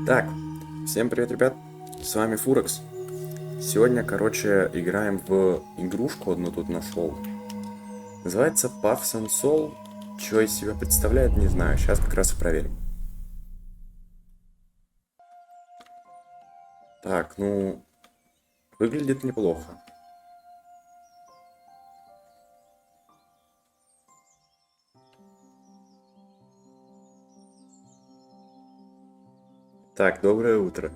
Так, всем привет, ребят, с вами Furrex. Сегодня, играем в игрушку одну тут нашел. Называется Paws and Soul. Что из себя представляет, не знаю. Сейчас как раз и проверим. Так, ну, выглядит неплохо. Так, доброе утро.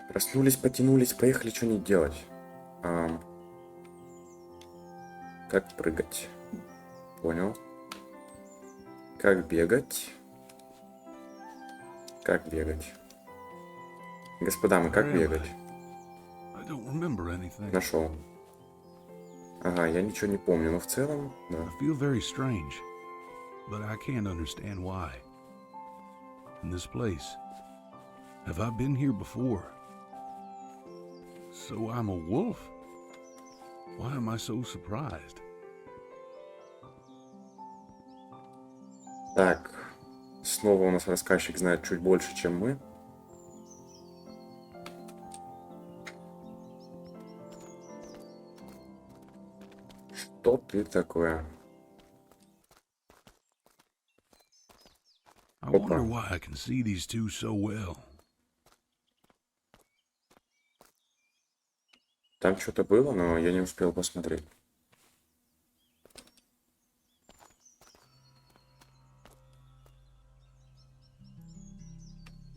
Проснулись, потянулись, поехали что-нибудь делать. Как прыгать? Понял. Как бегать? Как бегать? Господа, мы как бегать? Нашел. Ага, я ничего не помню, но в целом, да. But I can't understand why. In this place, have I been here before? So I'm a wolf? Why am I so surprised? Так, снова у нас рассказчик знает чуть больше, чем мы. Что ты такое? I wonder why I can see these two so well. Там что-то было, но я не успел посмотреть.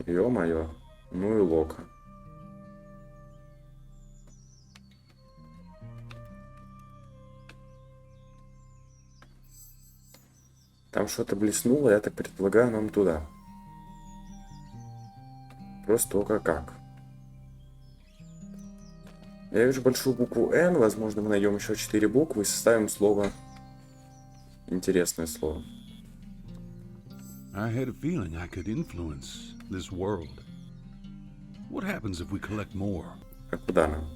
Ё-моё, ну и лока. Там что-то блеснуло, я так предполагаю, нам туда. Просто только как. Я вижу большую букву N, возможно, мы найдем еще 4 буквы и составим слово. Интересное слово. I had a feeling I could influence this world. What happens if we collect more? А куда нам?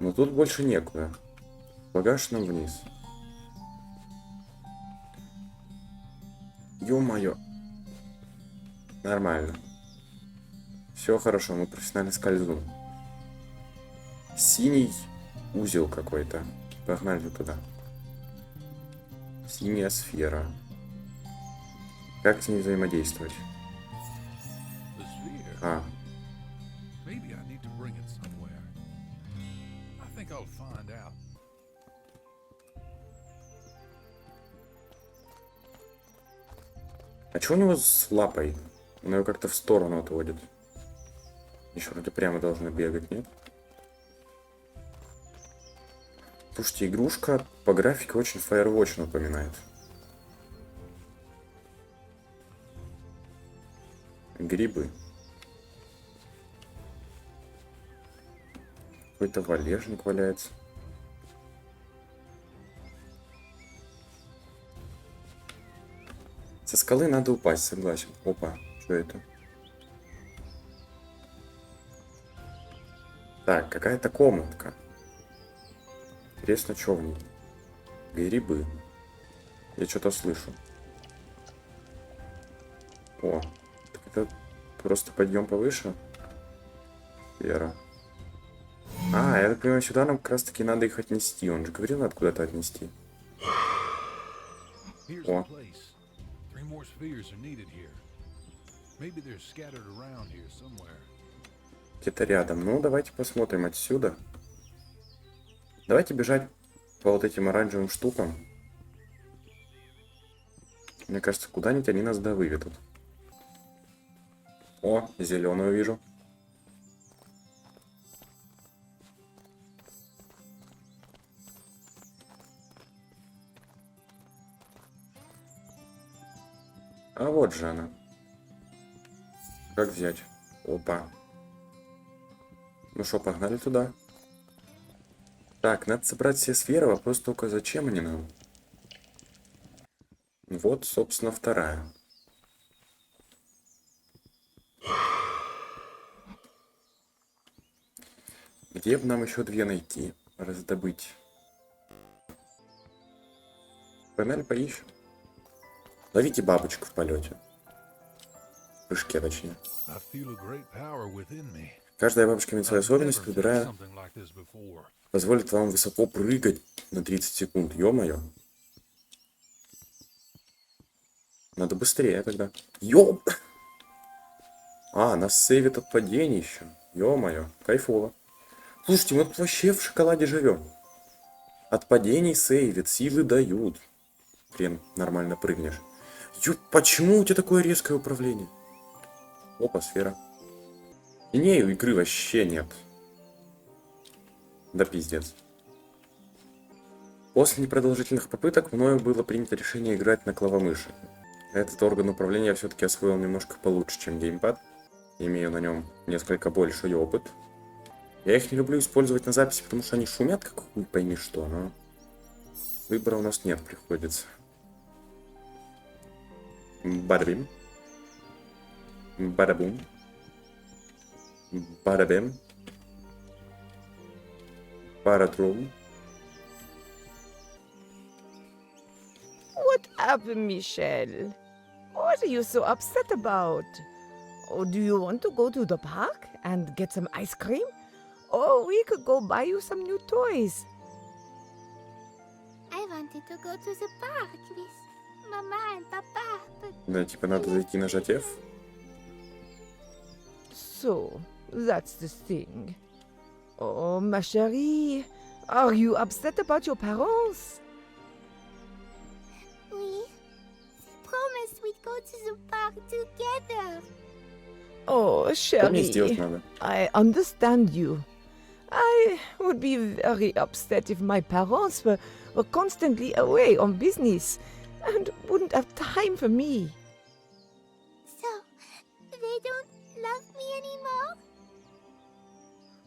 Но тут больше некуда. Багаж нам вниз. Ё-моё. Нормально. Все хорошо, мы профессионально скользим. Синий узел какой-то. Погнали туда. Синяя сфера. Как с ней взаимодействовать? А. А что у него с лапой? Он ее как-то в сторону отводит. Еще вроде прямо должны бегать, нет? Слушайте, игрушка по графике очень Firewatch напоминает. Грибы. Какой-то валежник валяется. Со скалы надо упасть, согласен. Опа, что это? Так, какая-то комнатка. Интересно, что в ней? Грибы. Я что-то слышу. О, так это просто подъем повыше. Вера. А, я так понимаю, сюда нам как раз таки надо их отнести. Он же говорил, надо куда-то отнести. О. Где-то рядом. Ну, давайте посмотрим отсюда. Давайте бежать по вот этим оранжевым штукам. Мне кажется, куда-нибудь они нас выведут. О, зеленую вижу. А вот же она. Как взять? Опа. Ну что, погнали туда. Так, надо собрать все сферы. Вопрос только, зачем они нам? Вот, собственно, вторая. Где бы нам еще две найти? Раздобыть. Погнали поищем. Ловите бабочку в полете. В прыжке, точнее. I feel a great power within me. Каждая бабочка имеет свою I've never особенность, felt выбирая, something like this before. позволит вам высоко прыгать на 30 секунд. Ё-моё. Надо быстрее тогда. Ё! А, нас сейвит от падений еще. Ё-моё, кайфово. Слушайте, мы тут вообще в шоколаде живем. От падений сейвит, силы дают. Хрен, нормально прыгнешь. Ё, почему у тебя такое резкое управление? Опа, сфера. И не, у игры вообще нет. Да пиздец. После непродолжительных попыток мною было принято решение играть на клавомыши. Этот орган управления я все-таки освоил немножко получше, чем геймпад. Имею на нем несколько больший опыт. Я их не люблю использовать на записи, потому что они шумят, как хуй пойми что, но... Выбора у нас нет, приходится. Бадабим. Бадабум. Бадабим. Паратрум. What happened, Michelle? What are you so upset about? Oh, do you want to go to the park and get some ice cream? Or we could go buy you some new toys. I wanted to go to the park with Mama and Papa, but Да, типа надо зайти нажать F. So, that's the thing. Oh, ma chérie, are you upset about your parents? we promised we'd go to the park together. Oh, Что мне сделать chérie, надо? I understand you. I would be very upset if my parents were constantly away on business and wouldn't have time for me. So, they don't love me anymore?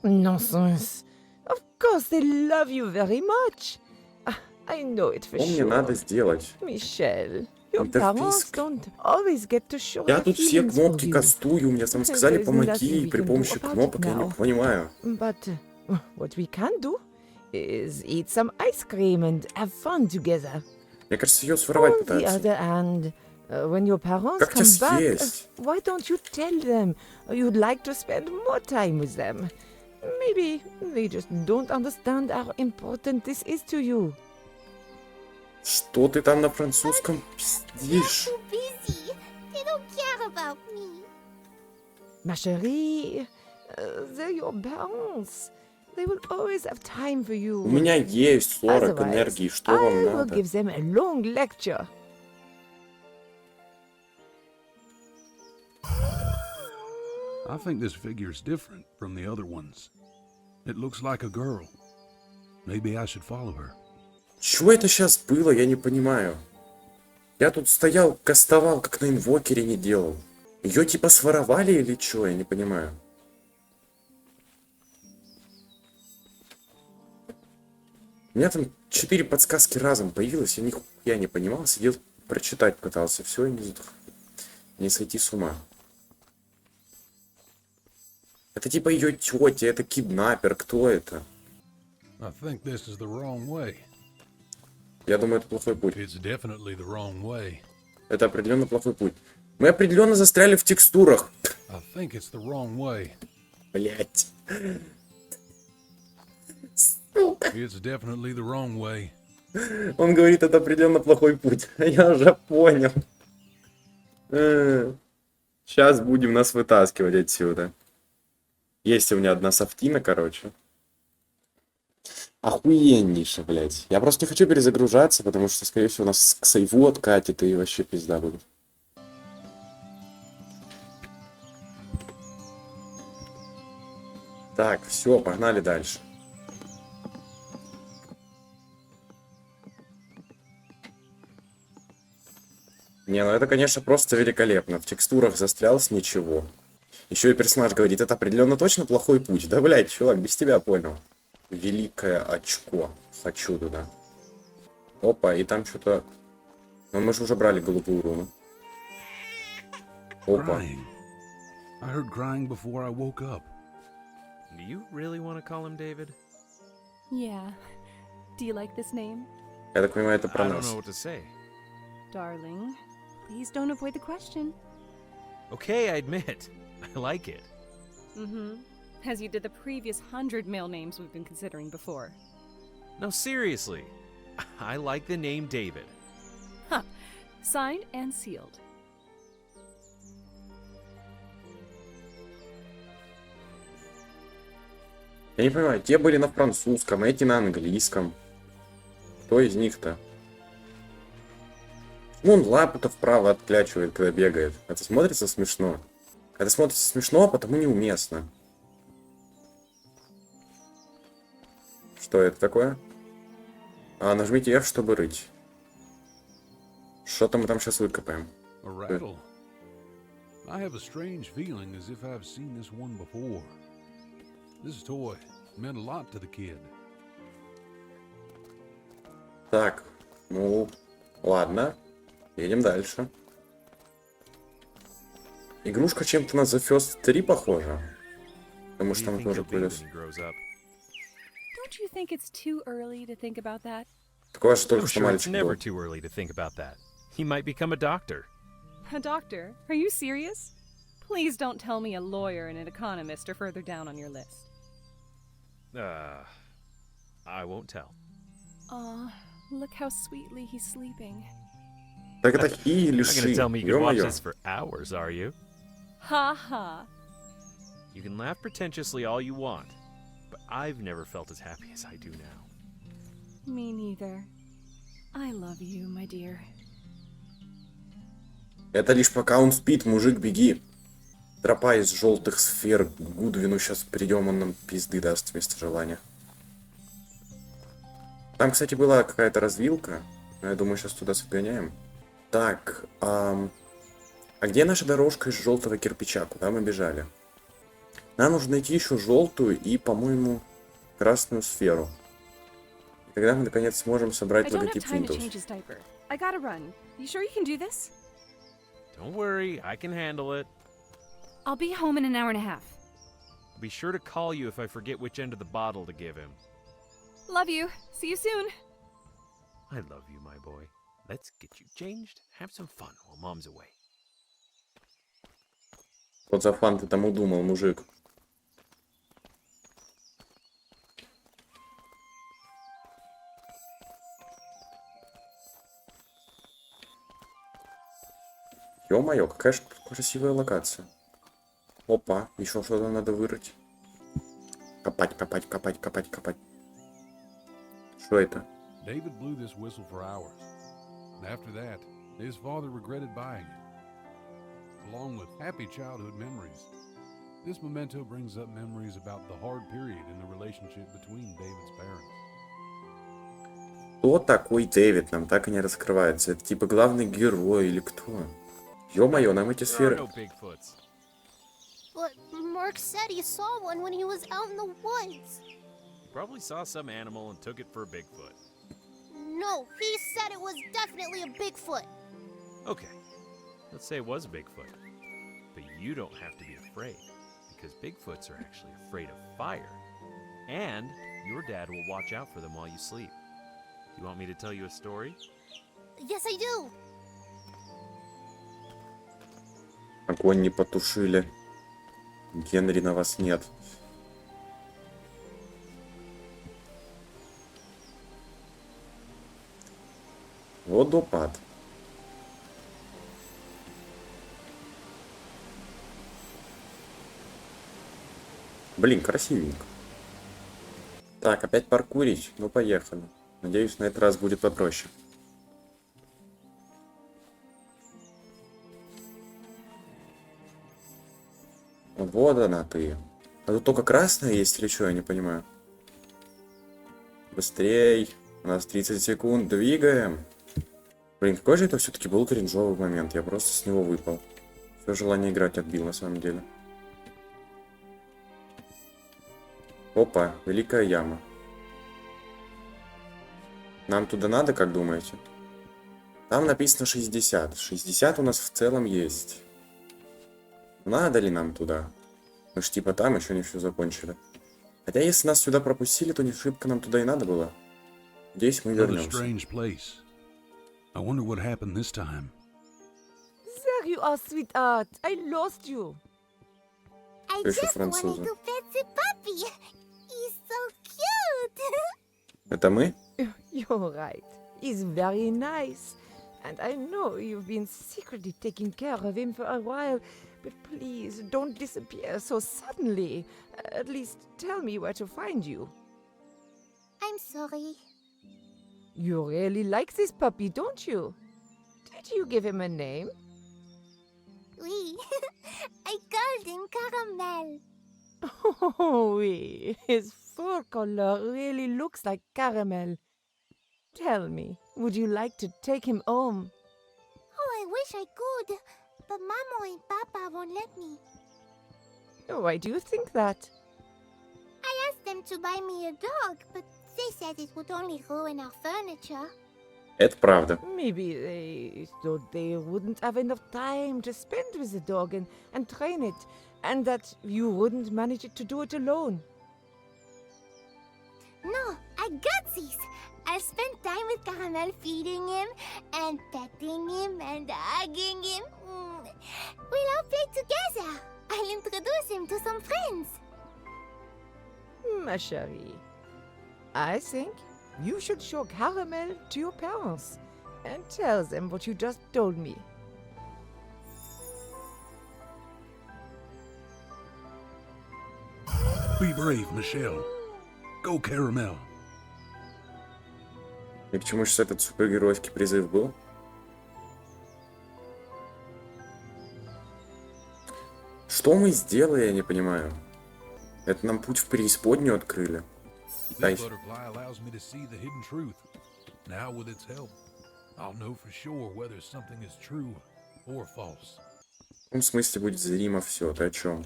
Nonsense. Of course they love you very much. I know it for Что мне надо sure. сделать? Michelle, your Это parents фиск. don't always get to show Я their тут все feelings for кнопки you. кастую, мне там сказали There's помоги, nothing и we при can do помощи about it кнопок я не now. понимаю. But what we can do is eat some ice cream and have fun together. Мне кажется, ее своровать On the пытаются. other hand, when your parents Как тебя come back, съесть? why don't you tell them you'd like to spend more time with them? Maybe they just don't understand how important this is to you. Что ты там на французском пиздишь? Too busy. They don't care about me. Ma chérie, they're your parents. They will always have time for you. У меня есть 40 Otherwise, энергии, что I вам will надо? give them a long lecture. I think this figure's different from the other ones. It looks like a girl. Maybe I should follow her. Чего это сейчас было, я не понимаю. Я тут стоял, кастовал, как на инвокере не делал. Ее типа своровали или что, я не понимаю. У меня там 4 подсказки разом появилось, я нихуя не понимал, сидел, прочитать пытался, все, и не сойти с ума. Это типа ее тетя, это киднапер, кто это? I think this is the wrong way. Я думаю, это плохой путь. It's definitely the wrong way. Это определенно плохой путь. Мы определенно застряли в текстурах. I think it's the wrong way. Блять. It's definitely the wrong way. Он говорит, это определенно плохой путь. Я уже понял. Сейчас будем нас вытаскивать отсюда. Есть у меня одна софтина, короче. Охуеннейше, блядь. Я просто не хочу перезагружаться, потому что, скорее всего, у нас к сейву откатит и вообще пизда будет. Так, все, погнали дальше. Не, ну это, конечно, просто великолепно. В текстурах застрял с ничего. Еще и персонаж говорит, это определенно точно плохой путь. Да, блядь, чувак, без тебя понял. Великое очко. Хочу туда. Опа, и там что-то... Ну, мы же уже брали голубую руну. Опа. Crying. I heard crying before I woke up. Do you really want to call him David? Yeah. Do you like this name? Я так понимаю, это про I don't нас. know what to say. Darling, please don't avoid the question. Okay, I admit. I like it. Mm-hmm. As you did the previous 100 male names we've been considering before. No, seriously. I like the name David. Huh. Signed and sealed. Я не понимаю, те были на французском, эти на английском. Кто из них-то? Ну, он лапу-то вправо отклячивает, когда бегает. Это смотрится смешно. Это смотрится смешно, а потому неуместно. Что это такое? А, нажмите F, чтобы рыть. Что-то мы там сейчас выкопаем. A rattle. I have a strange feeling as if I've seen this one before. This toy meant a lot to the kid. Так, ну, ладно. Едем дальше. Игрушка чем-то на The First 3 похожа. Потому What do что you там think тоже he'll be when колес. he grows up? Don't you think it's too early to think about that? Такое же I'm только что sure it's мальчик never был. too early to think about that. He might become a doctor. A doctor? Are you serious? Please don't tell me a lawyer and an economist are further down on your list. I won't tell. Aw, look how sweetly he's sleeping. Так это такие You're not gonna лиши. tell me you can watch Ё-моё. this for hours, are you? Ha ha. You can laugh pretentiously all you want, but I've never felt as happy as I do now. Me neither. I love you, my dear. Это лишь пока он спит, мужик, беги. Тропа из желтых сфер. К Гудвину сейчас придем, он нам пизды даст вместо желания. Там, кстати, была какая-то развилка. Но я думаю, сейчас туда сгоняем. Так, а где наша дорожка из желтого кирпича? Куда мы бежали? Нам нужно найти еще желтую и, по-моему, красную сферу. И тогда мы, наконец, сможем I собрать don't have логотип time to Windows. change his diaper. I gotta run. You sure you can do this? Don't worry, I can handle it. I'll be home in an hour and a half. I'll be sure to call you if I forget which end of the bottle to give him. Love you. See you soon. I love you, my boy. Let's get you changed, have some fun while mom's away. Вот за фан ты там удумал, мужик. Ё-моё, какая же красивая локация. Опа, еще что-то надо вырыть. Копать, копать, копать, копать, копать. Что это? David blew this whistle for hours. And after that, his father regretted buying it. Along with happy childhood memories, this memento brings up memories about the hard period in the relationship between David's parents. Кто такой Дэвид? Нам так и не раскрывается. Это типа главный герой или кто? Ё-моё, нам эти There are сферы... no Bigfoots. But Mark said he saw one when he was out in the woods. You probably saw some animal and took it for a Bigfoot. No, he said it was definitely a Bigfoot. Okay, let's say it was a Bigfoot. But you don't have to be afraid, because Bigfoots are actually afraid of fire. And your dad will watch out for them while you sleep. You want me to tell you a story? Yes, I do. Огонь не потушили. Генри, на вас нет. Водопад. Блин, красивенько. Так, опять паркурить? Ну, поехали. Надеюсь, на этот раз будет попроще. Вот она ты. А тут только красная есть или что, я не понимаю. Быстрей. У нас 30 секунд. Двигаем. Блин, какой же это все-таки был кринжовый момент. Я просто с него выпал. Все желание играть отбил на самом деле. Опа, великая яма. Нам туда надо, как думаете? Там написано 60. 60 у нас в целом есть. Надо ли нам туда? Мы ж типа там еще не все закончили. Хотя если нас сюда пропустили, то не шибко нам туда и надо было. Здесь мы Another вернемся. strange place. I wonder what happened this time. There you are, sweetheart. I lost you. I Слышу just wanted француза. to pet the puppy. He's so cute. Это мы? You're right. He's very nice. And I know you've been secretly taking care of him for a while. But please, don't disappear so suddenly. At least tell me where to find you. I'm sorry. You really like this puppy, don't you? Did you give him a name? Oui. I called him Caramel. Oh, oui. His fur color really looks like caramel. Tell me, would you like to take him home? Oh, I wish I could. But Mama and Papa won't let me. Why do you think that? I asked them to buy me a dog, but they said it would only ruin our furniture. Это правда. Maybe they thought they wouldn't have enough time to spend with the dog and train it, and that you wouldn't manage to do it alone. No, I got this. I'll spend time with Caramel feeding him and petting him and hugging him. We'll all play together. I'll introduce him to some friends. Ma chérie, I think you should show Caramel to your parents and tell them what you just told me. Be brave, Michelle. Go, Caramel. И к чему сейчас этот супергеройский призыв был? Что мы сделали, я не понимаю. Это нам путь в преисподнюю открыли. This butterfly allows me to see the hidden truth. Now, with its help, I'll know for sure whether something is true or false. В каком смысле будет зримо все? Ты о чем?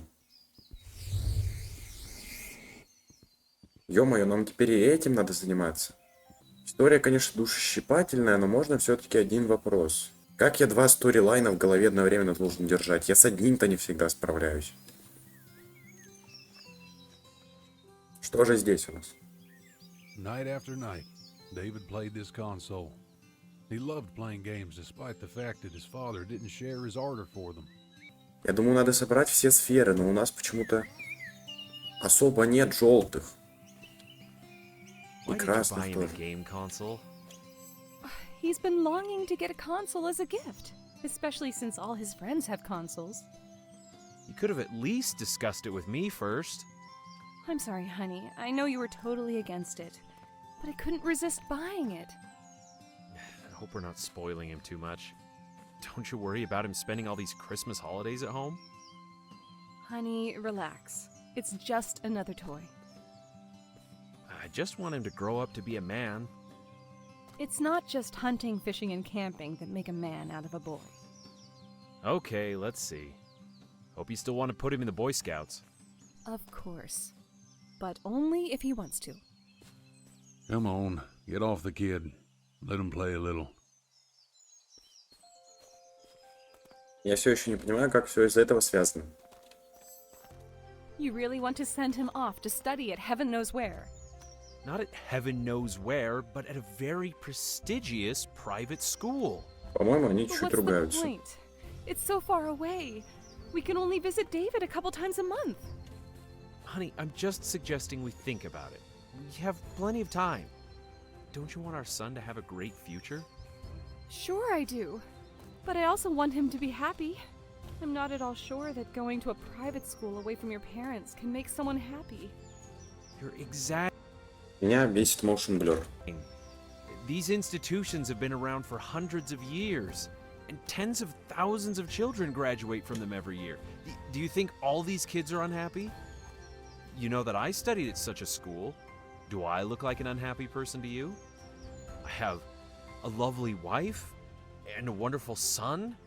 Ё-моё, нам теперь и этим надо заниматься. История, конечно, душещипательная, но можно все-таки один вопрос. Как я два сторилайна в голове одновременно должен держать? Я с одним-то не всегда справляюсь. Что же здесь у нас? Night after night, David played this console. He loved playing games despite the fact that his father didn't share his ardor for them. Я думаю, надо собрать все сферы, но у нас почему-то особо нет желтых. И Why did you buy красных him a тоже. game console? He's been longing to get a console as a gift, especially since all his friends have consoles. You could have at least discussed it with me first. I'm sorry, honey. I know you were totally against it, but I couldn't resist buying it. I hope we're not spoiling him too much. Don't you worry about him spending all these Christmas holidays at home? Honey, relax. It's just another toy. I just want him to grow up to be a man. It's not just hunting, fishing, and camping that make a man out of a boy. Okay, let's see. Hope you still want to put him in the Boy Scouts. Of course. But only if he wants to. Come on, get off the kid. Let him play a little. Я все еще не понимаю, как все из этого связано. You really want to send him off to study at heaven knows where? Not at heaven knows where, but at a very prestigious private school. По-моему, они But чуть-чуть what's the ругаются. point? It's so far away. We can only visit David a couple times a month. Honey, I'm just suggesting we think about it. We have plenty of time. Don't you want our son to have a great future? Sure I do. But I also want him to be happy. I'm not at all sure that going to a private school away from your parents can make someone happy. You're exact. Меня бесит motion blur. These institutions have been around for hundreds of years, and tens of thousands of children graduate from them every year. Do you think all these kids are unhappy? You know that I studied at such a school. Do I look like an unhappy person to you? I have a lovely wife and a wonderful son.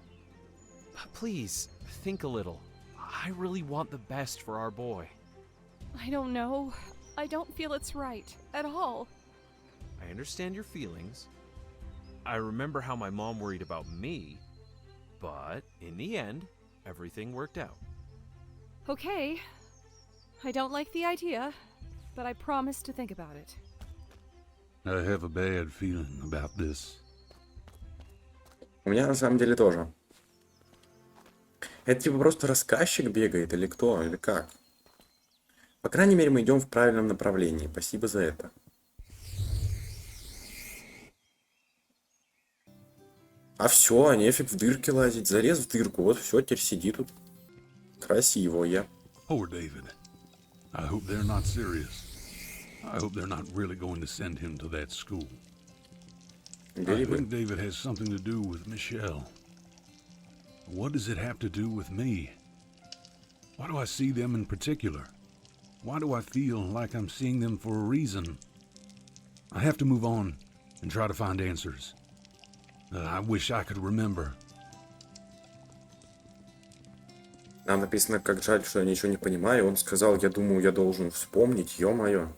Please, think a little. I really want the best for our boy. I don't know. I don't feel it's right at all. I understand your feelings. I remember how my mom worried about me, but in the end, everything worked out. Okay. I don't like the idea, but I promise to think about it. I have a bad feeling about this. У меня на самом деле тоже. Это типа просто рассказчик бегает или кто, или как? По крайней мере, мы идем в правильном направлении. Спасибо за это. А все, нефиг в дырки лазить. Залез в дырку, вот все, теперь сиди тут. Красиво я. Poor David. I hope they're not serious. I hope they're not really going to send him to that school. I think David has something to do with Michelle. What does it have to do with me? Why do I see them in particular? Why do I feel like I'm seeing them for a reason? I have to move on and try to find answers. I wish I could remember. Нам написано, как жаль, что я ничего не понимаю. Он сказал, я думаю, я должен вспомнить, ё-моё.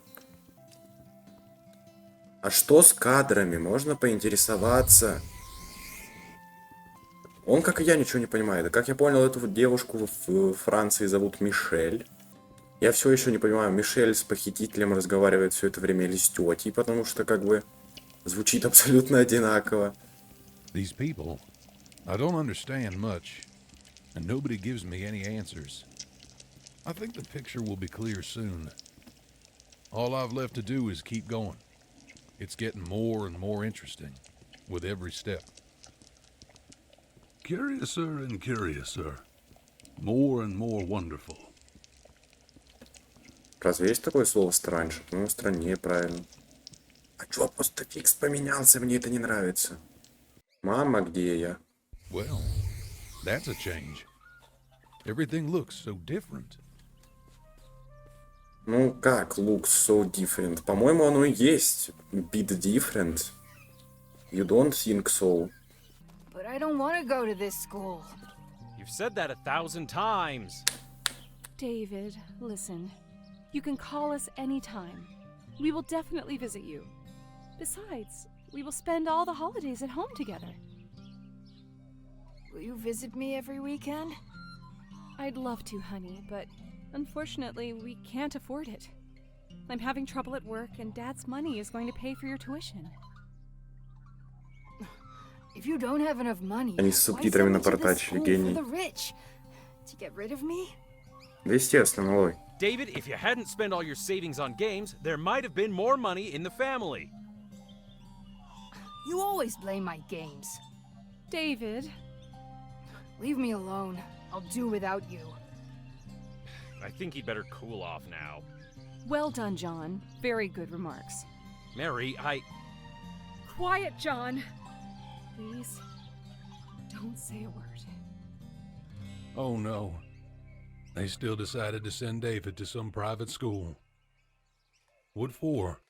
А что с кадрами? Можно поинтересоваться? Он, как и я, ничего не понимает. А как я понял, эту вот девушку в Франции зовут Мишель. Я все еще не понимаю, Мишель с похитителем разговаривает все это время или с тетей, потому что как бы звучит абсолютно одинаково. These people, I don't understand much, and nobody gives me any answers. I think the picture will be clear soon. All I've left to do is keep going. It's getting more and more interesting with every step. Curiouser and curiouser. More and more wonderful. Разве есть такое слово «страньше»? Ну, страннее, правильно. А чё, просто фикс поменялся, мне это не нравится. Мама, где я? Well, that's a change. Everything looks so different. Ну, как looks so different? По-моему, оно и есть. Bit different. You don't think so. But I don't want to go to this school. You've said that 1,000 times. David, listen. You can call us anytime. We will definitely visit you. Besides, we will spend all the holidays at home together. Will you visit me every weekend? I'd love to, honey, but unfortunately, we can't afford it. I'm having trouble at work, and Dad's money is going to pay for your tuition. If you don't have enough money, Они с why субтитрами send me to this напортачили, school гений. for the rich? To get rid of me? Да, естественно, малой. David, if you hadn't spent all your savings on games, there might have been more money in the family. You always blame my games. David, Leave me alone. I'll do without you. I think he'd better cool off now. well done, John. Very good remarks. Mary, Quiet, John. Please, don't say a word. Oh no. They still decided to send David to some private school. What for?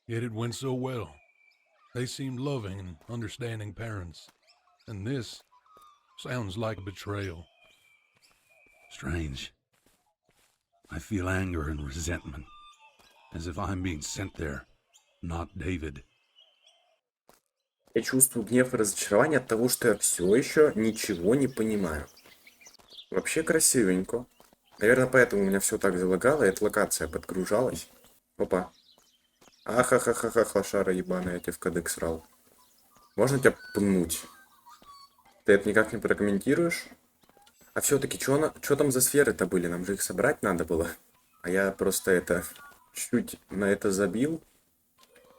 Yet it went so well. They seemed loving and understanding parents. And this sounds like a betrayal. Strange. I feel anger and resentment. As if I'm being sent there, not David. Я чувствую гнев и разочарование от того, что я все еще ничего не понимаю. Вообще красивенько. Наверное, поэтому у меня все так залагало, и эта локация подгружалась. Опа. Ахахахаха, лошара ебаная, я тебя в кадык срал. Можно тебя пнуть? Ты это никак не прокомментируешь? А все-таки, что там за сферы-то были? Нам же их собрать надо было. А я просто это чуть на это забил.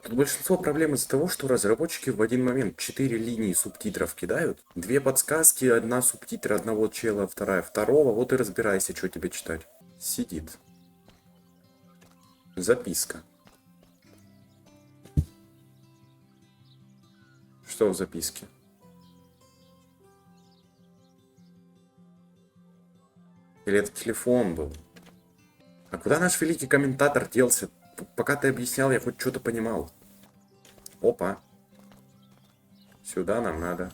Тут большинство проблем из-за того, что разработчики в один момент 4 линии субтитров кидают. 2 подсказки, 1 субтитр, одного чела, второго. Вот и разбирайся, что тебе читать. Сидит. Записка. Что в записке? Или это телефон был? А куда наш великий комментатор делся? Пока ты объяснял, я хоть что-то понимал. Опа. Сюда нам надо.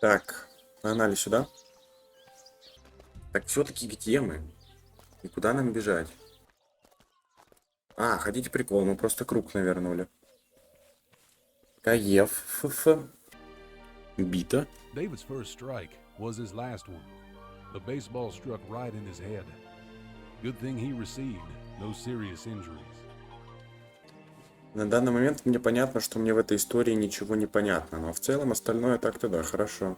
Так, погнали сюда. Так, все-таки где мы? И куда нам бежать? А, хотите прикол? Мы просто круг навернули. Каев. Бита. David's first strike was his last one. The baseball struck right in his head. Good thing he received, no serious injuries. На данный момент мне понятно, что мне в этой истории ничего не понятно, но в целом остальное так-то да, хорошо.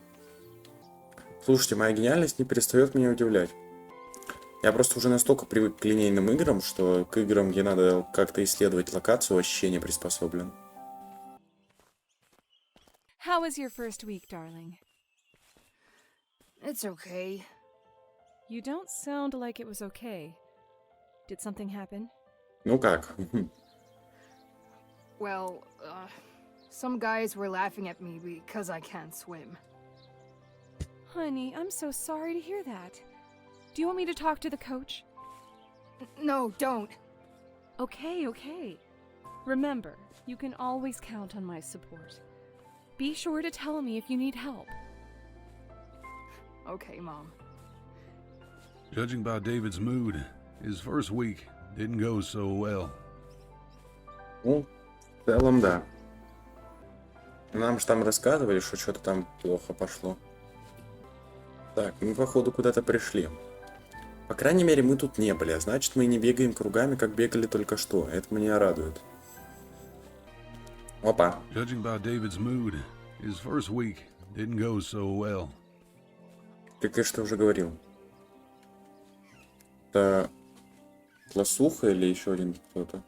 Слушайте, моя гениальность не перестает меня удивлять. Я просто уже настолько привык к линейным играм, что к играм, где надо как-то исследовать локацию, вообще не приспособлен. How was your first week, darling? It's okay. You don't sound like it was okay. Did something happen? Ну как? Well, some guys were laughing at me because I can't swim. Honey, I'm so sorry to hear that. Do you want me to talk to the coach? No, don't. Okay, okay. Remember, you can always count on my support. Be sure to tell me if you need help. Okay, Mom. Judging by David's mood, his first week didn't go so well. Ну, в целом да. Нам же там рассказывали, что что-то там плохо пошло. Так, мы походу куда-то пришли. По крайней мере, мы тут не были, а значит, мы не бегаем кругами, как бегали только что. Это меня радует. Опа. Judging by David's mood, his first week didn't go so well. Ты, конечно, уже говорил. Это лосуха или еще один кто-то?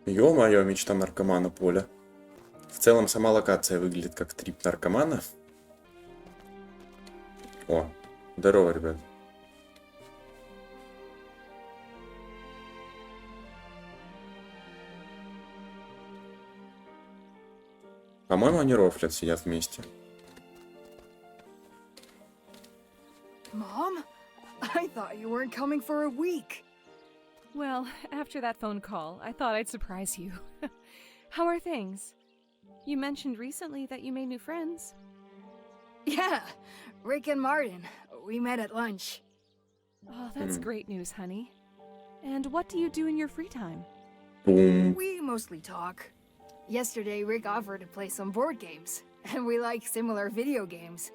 Ё-моё, мечта наркомана Поля. В целом сама локация выглядит как трип наркомана. О, здорово, ребят. По-моему, они рофлят, сидят вместе. Mom? I thought you weren't coming for a week. Well, after that phone call, I thought I'd surprise you. How are things? You mentioned recently that you made new friends. Yeah, Rick and Martin. We met at lunch. Oh, that's great news, honey. And what do you do in your free time? Бум. We mostly talk. Yesterday, Rick offered to play some board games, and we like similar video games.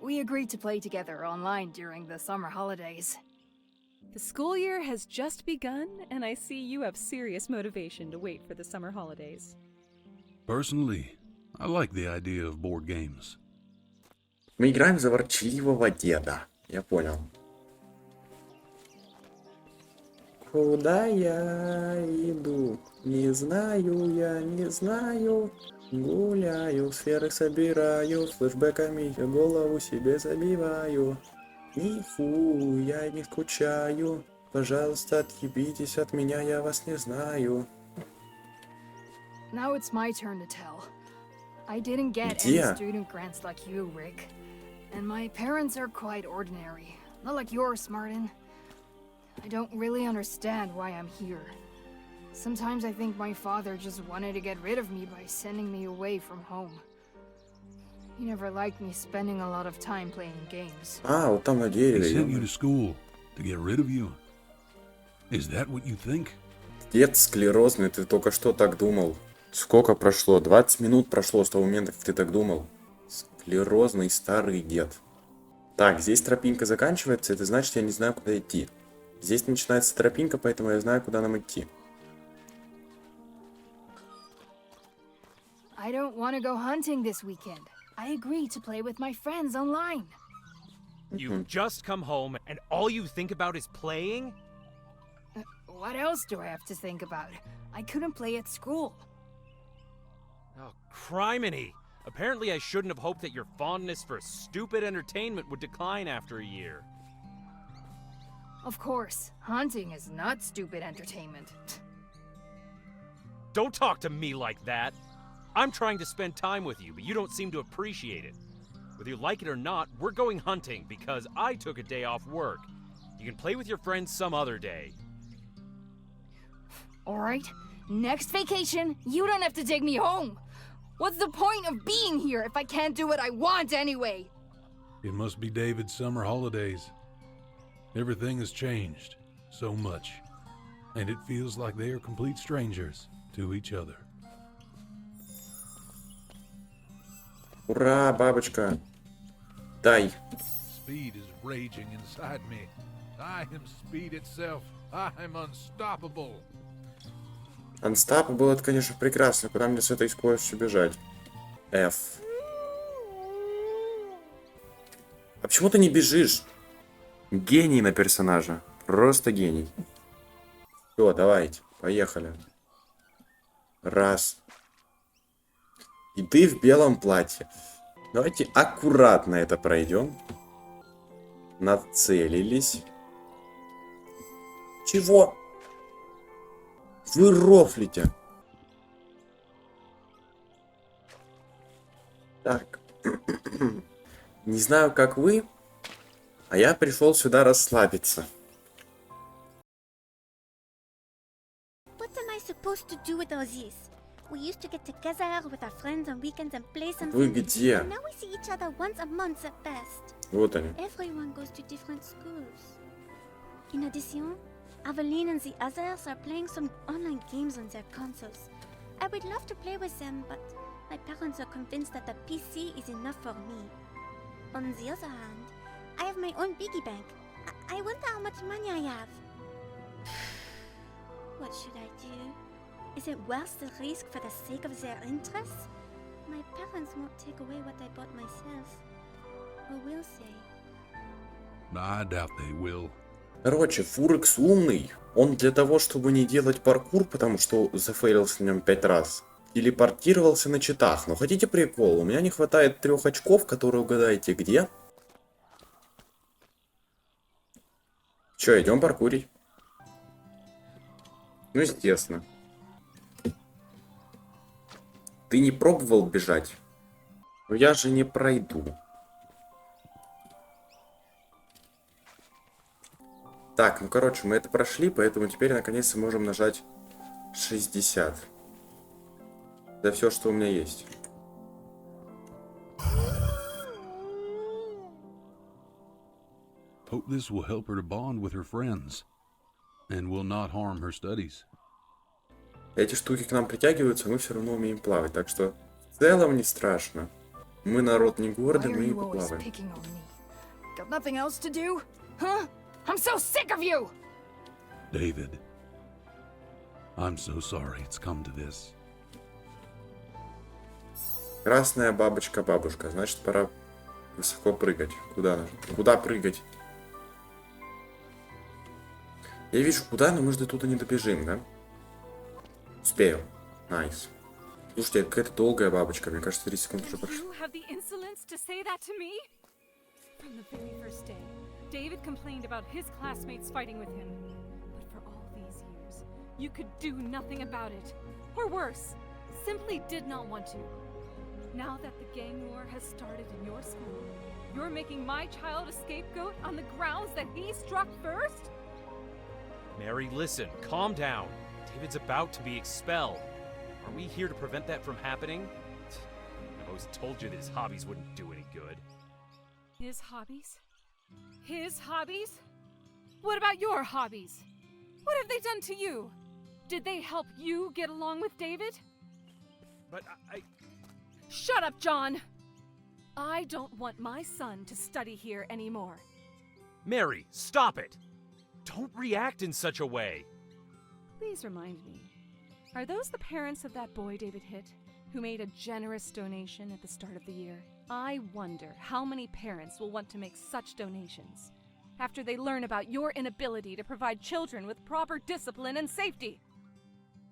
We agreed to play together online during the summer holidays. The school year has just begun, and I see you have serious motivation to wait for the summer holidays. Personally, I like the idea of board games. Мы играем за ворчливого деда. Я понял. Куда я иду? Не знаю, я не знаю. Гуляю, сферы собираю, флешбэками я голову себе забиваю. Нифу, я не скучаю. Пожалуйста, отъебитесь от меня, я вас не знаю. Now it's my turn to tell. I didn't get Где? any student grants like you, Rick. And my parents are quite ordinary. Not like yours, Martin. I don't really understand why I'm here. Sometimes I think my father just wanted to get rid of me by sending me away from home. He never liked me spending a lot of time playing games. А, вот там на He дереве. sent you to school to get rid of you. Is that what you think? Дед склерозный, ты только что так думал. Сколько прошло? 20 минут прошло с того момента, как ты так думал. Склерозный старый дед. Так, здесь тропинка заканчивается, это значит, я не знаю, куда идти. Здесь начинается тропинка, поэтому я знаю, куда нам идти. I don't want to go hunting this weekend. I agreed to play with my friends online. You've just come home and all you think about is playing? What else do I have to think about? I couldn't play at school. Oh, criminy! Apparently I shouldn't have hoped that your fondness for stupid entertainment would decline after a year. Of course, hunting is not stupid entertainment. Don't talk to me like that! I'm trying to spend time with you, but you don't seem to appreciate it. Whether you like it or not, we're going hunting because I took a day off work. You can play with your friends some other day. Alright, next vacation, you don't have to take me home. What's the point of being here if I can't do what I want anyway? It must be David's summer holidays. Everything has changed so much, and it feels like they are complete strangers to each other. Ура, бабочка. Дай. Speed is raging inside me. I am speed itself. I'm unstoppable. Unstoppable, это, конечно, прекрасно. Куда мне с этой скоростью бежать? F. А почему ты не бежишь? Гений на персонажа. Просто гений. Все, давайте, поехали. Раз. И ты в белом платье. Давайте аккуратно это пройдем. Нацелились. Чего? Вы рофлите. Так. Не знаю, как вы, а я пришел сюда расслабиться. What am I supposed to do with all this? We used to get together with our friends on weekends and play something. Вы где? Now we see each other once a month at best. Вот они. Everyone goes to different schools. In addition, Aveline and the others are playing some online games on their consoles. I would love to play with them, but my parents are convinced that a PC is enough for me. On the other hand, I have my own piggy bank. I wonder how much money I have. What should I do? Is it worth the risk for the sake of their interests? My parents won't take away what I bought myself. Or will they? I doubt they will. Короче, Фурекс умный. Он для того, чтобы не делать паркур, потому что зафейлился на нем 5 раз, телепортировался на читах. Но хотите прикол? У меня не хватает 3 очков, которые угадаете где. Че, идем паркурить? Ну, естественно. Ты не пробовал бежать? Но я же не пройду. Так, ну короче, мы это прошли, поэтому теперь наконец-то можем нажать 60. Это все, что у меня есть. Hope this will help her to bond with her friends and will not harm her studies. Эти штуки к нам притягиваются, мы все равно умеем плавать, так что в целом не страшно. Мы народ не гордый, Why are мы и you always поплаваем. picking on me? Got nothing else to do? Huh? I'm so sick of you! David, I'm so sorry it's come to this. Красная бабочка, значит пора высоко прыгать. Куда? Куда прыгать? Я вижу куда, но мы же до туда не добежим, да? Успею. Найс. Слушайте, это какая-то долгая бабочка. Мне кажется, 3 секунды уже прошло. You have the insolence to say that to me? From the very first day, David complained about his classmates fighting with him. But for all these years, you could do nothing about it. Or worse, simply did not want to. Now that the gang war has started in your school, you're making my child a scapegoat on the grounds that he struck first? Mary, listen, calm down. David's about to be expelled. Are we here to prevent that from happening? I've always told you that his hobbies wouldn't do any good. His hobbies? His hobbies? What about your hobbies? What have they done to you? Did they help you get along with David? But I... Shut up, John! I don't want my son to study here anymore. Mary, stop it! Don't react in such a way. Please remind me, are those the parents of that boy David hit, who made a generous donation at the start of the year? I wonder how many parents will want to make such donations after they learn about your inability to provide children with proper discipline and safety.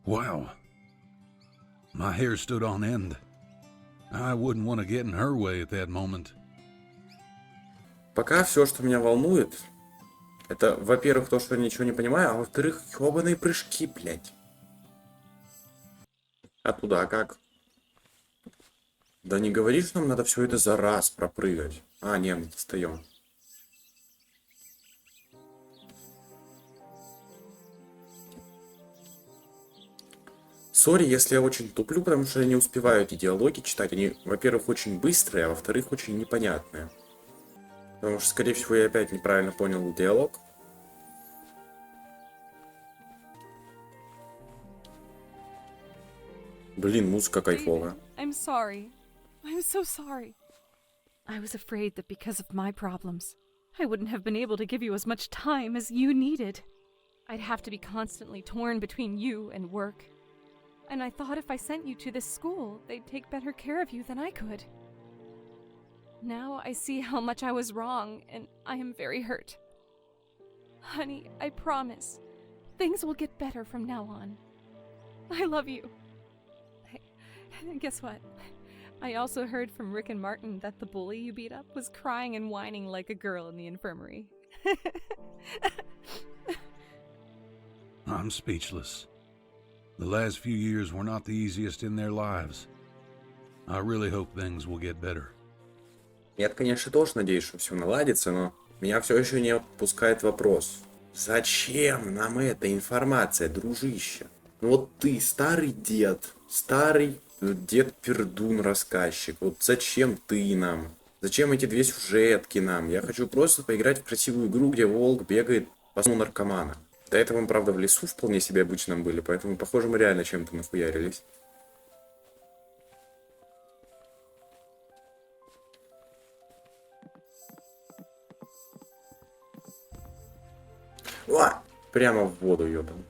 Wow. My hair stood on end. I wouldn't want to get in her way at that moment. Пока все, что меня волнует, это, во-первых, то, что я ничего не понимаю, а во-вторых, ёбаные прыжки, блядь. А туда как? Да не говори, что нам надо все это за раз пропрыгать. А, не, мы достаем. Сори, если я очень туплю, потому что я не успеваю эти диалоги читать. Они, во-первых, очень быстрые, а во-вторых, очень непонятные. Потому что, скорее всего, я опять неправильно понял диалог. Блин, музыка кайфовая. I'm sorry. I'm so sorry. I was afraid that because of my problems, I wouldn't have been able to give you as much time as you needed. I'd have to be constantly torn between you and work. And I thought if I sent you to this school, they'd take better care of you than I could. Now I see how much I was wrong, and I am very hurt. Honey, I promise, things will get better from now on. I love you. And guess what? I also heard from Rick and Martin that the bully you beat up was crying and whining like a girl in the infirmary. I'm speechless. The last few years were not the easiest in their lives. I really hope things will get better. Я, конечно, тоже надеюсь, что все наладится, но меня все еще не отпускает вопрос. Зачем нам эта информация, дружище? Ну вот ты, старый дед-пердун-рассказчик, вот зачем ты нам? Зачем эти две сюжетки нам? Я хочу просто поиграть в красивую игру, где волк бегает по сну наркомана. До этого мы, правда, в лесу вполне себе обычном были, поэтому, похоже, мы реально чем-то нахуярились. О! Прямо в воду, ёбан.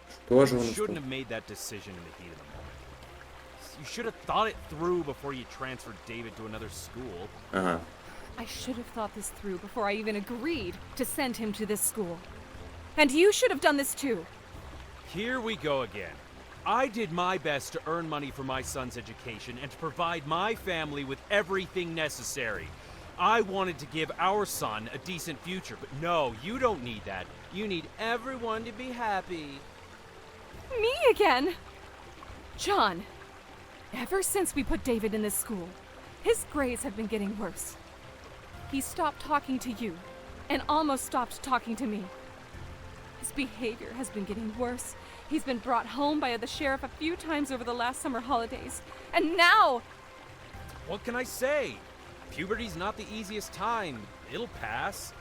Что же он... You shouldn't have made that decision in the heat of the moment. You should have thought it through before you transferred David to another school. Ага. I should have thought this through before I even agreed to send him to this school. And you should have done this too. Here we go again. I did my best to earn money for my son's education and to provide my family with everything necessary. I wanted to give our son a decent future, but no, you don't need that. You need everyone to be happy. Me again? John, ever since we put David in this school, his grades have been getting worse. He stopped talking to you and almost stopped talking to me. His behavior has been getting worse. He's been brought home by the sheriff a few times over the last summer holidays. And now... What can I say? Puberty's not the easiest time. It'll pass.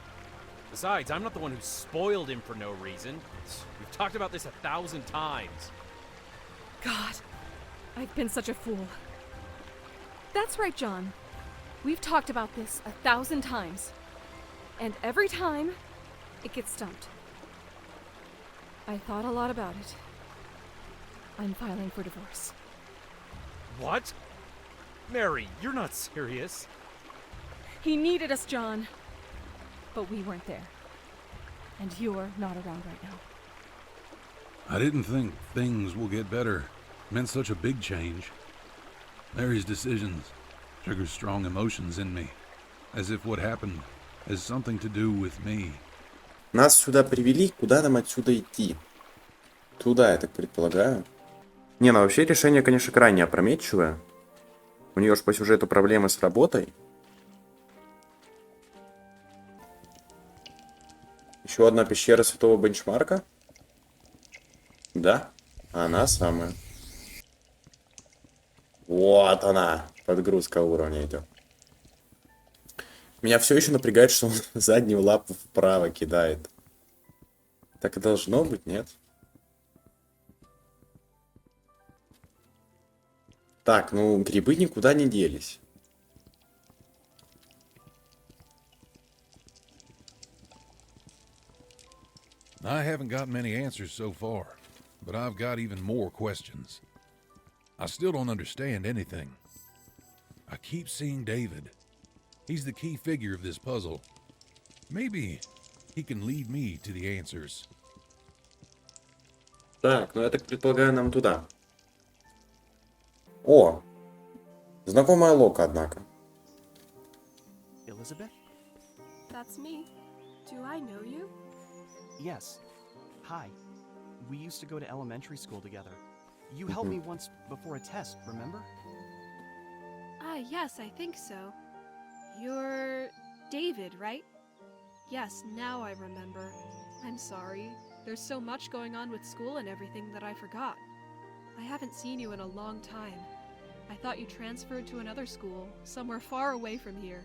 Besides, I'm not the one who spoiled him for no reason. We've talked about this 1,000 times. God, I've been such a fool. That's right, John. We've talked about this 1,000 times. And every time, it gets stumped. I thought a lot about it. I'm filing for divorce. What? Mary, you're not serious. He needed us, John. But we weren't there. And you're not around right now. I didn't think things will get better. Meant such a big change. Mary's decisions trigger strong emotions in me. As if what happened has something to do with me. Нас сюда привели, куда нам отсюда идти? Туда, я так предполагаю. Не, ну вообще решение, конечно, крайне опрометчивое. У нее же по сюжету проблемы с работой. Еще одна пещера святого бенчмарка. Да, она самая. Вот она, подгрузка уровня идет. Меня все еще напрягает, что он заднюю лапу вправо кидает. Так и должно быть, нет? Так, ну грибы никуда не делись. I haven't got many answers so far, but I've got even more questions. I still don't understand anything. I keep seeing David. He's the key figure of this puzzle. Maybe he can lead me to the answers. Так, ну я так предполагаю, нам туда. О! Знакомая Лока, однако. Elizabeth? That's me. Do I know you? Yes. Hi. We used to go to elementary school together. You helped me once before a test, remember? Ah, yes, I think so. You're David, right? Yes, now I remember. I'm sorry. There's so much going on with school and everything that I forgot. I haven't seen you in a long time. I thought you transferred to another school, somewhere far away from here.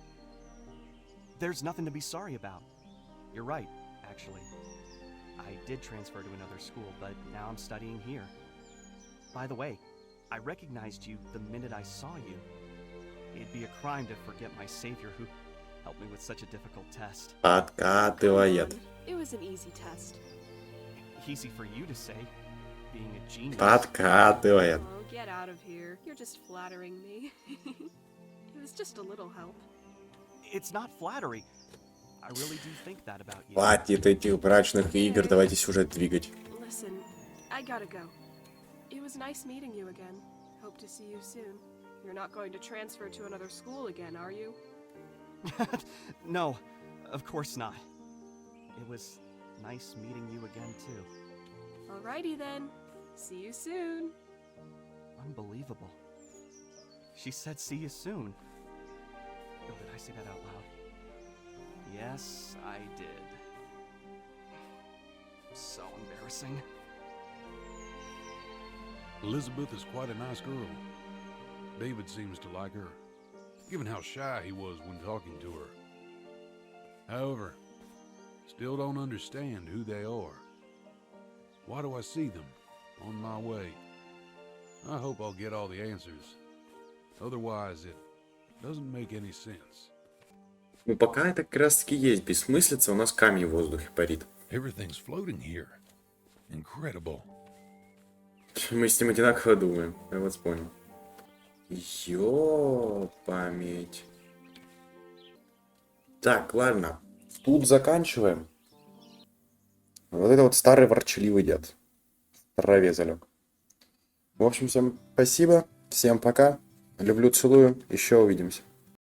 There's nothing to be sorry about. You're right, actually. I did transfer to another school, but now I'm studying here. By the way, I recognized you the minute I saw you. It'd be a crime to forget my savior who helped me with such a difficult test. Подкатывает. It was an easy test. Easy for you to say, being a genius. Подкатывает. Oh, get out of here. You're just flattering me. It was just a little help. It's not flattery. I really do think that about you. Хватит этих брачных игр, давайте сюжет двигать. Listen, I gotta go. It was nice meeting you again. Hope to see you soon. You're not going to transfer to another school again, are you? No, of course not. It was nice meeting you again, too. Alrighty then. See you soon. Unbelievable. She said see you soon. Oh, did I say that out loud? Yes, I did. So embarrassing. Elizabeth is quite a nice girl. David seems to like her, given how shy he was when talking to her. However, still don't understand who they are. Why do I see them on my way? I hope I'll get all the answers. Otherwise, it doesn't make any sense. Ну, пока это как раз таки есть бессмыслица, у нас камень в воздухе парит. Everything's floating here. Incredible. Мы с ним одинаково думаем, я вот вспомнил. Ёпаметь. Так, ладно. Тут заканчиваем. Вот это вот старый ворчливый дед. В траве залег. В общем, всем спасибо. Всем пока. Люблю, целую. Еще увидимся.